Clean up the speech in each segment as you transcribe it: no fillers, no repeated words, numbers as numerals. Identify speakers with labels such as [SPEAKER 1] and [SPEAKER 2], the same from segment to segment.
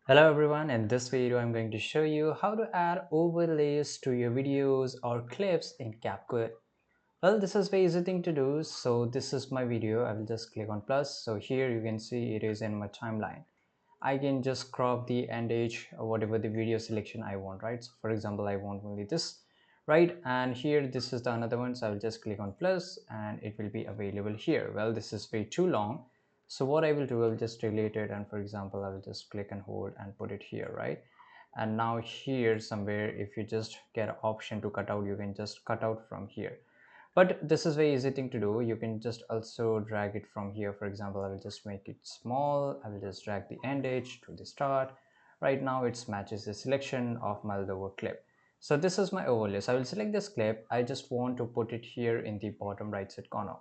[SPEAKER 1] Hello everyone, in this video I'm going to show you how to add overlays to your videos or clips in CapCut. Well, this is very easy thing to do. So this is my video. I will just click on plus. So here you can see it is in my timeline. I can just crop the end age or whatever the video selection I want, right? So for example, I want only this, right? And here this is the another one. So I will just click on plus and it will be available here. Well, this is way too long. So what I will do, I'll just delete it. And for example, I will just click and hold and put it here, right? And now here somewhere, if you just get an option to cut out, you can just cut out from here, but this is very easy thing to do. You can just also drag it from here. For example, I will just make it small. I will just drag the end edge to the start. Right now it matches the selection of my Moldova clip. So this is my overlay. So I will select this clip. I just want to put it here in the bottom right side corner.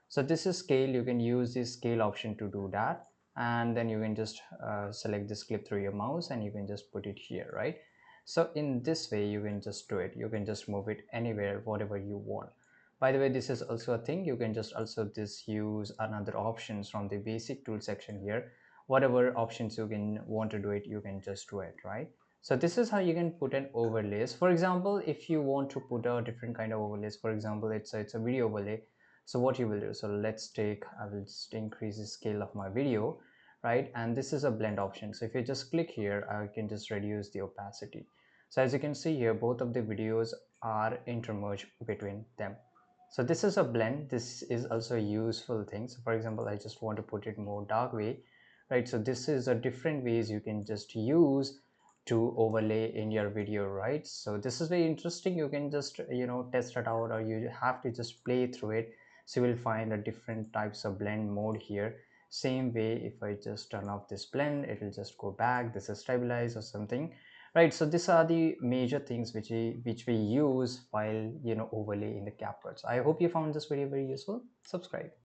[SPEAKER 1] So this is scale. You can use the scale option to do that, and then you can just select this clip through your mouse and you can just put it here, right? So in this way you can just do it. You can just move it anywhere, whatever you want. By the way, this is also a thing. You can just also this use another options from the basic tool section here. Whatever options you can want to do it, you can just do it, right? So this is how you can put an overlays. For example, if you want to put a different kind of overlays, for example, it's a video overlay. So what you will do, so let's take, I will just increase the scale of my video, right? And this is a blend option. So if you just click here, I can just reduce the opacity. So as you can see here, both of the videos are intermerged between them. So this is a blend. This is also a useful thing. So for example, I just want to put it more dark way, right? So this is a different ways you can just use to overlay in your video, right? So this is very interesting. You can just test it out, or you have to just play through it. So you will find a different types of blend mode here. Same way, if I just turn off this blend, it will just go back. This is stabilize or something, right? So these are the major things which we use while overlay in the CapCut. So I hope you found this video very useful. Subscribe.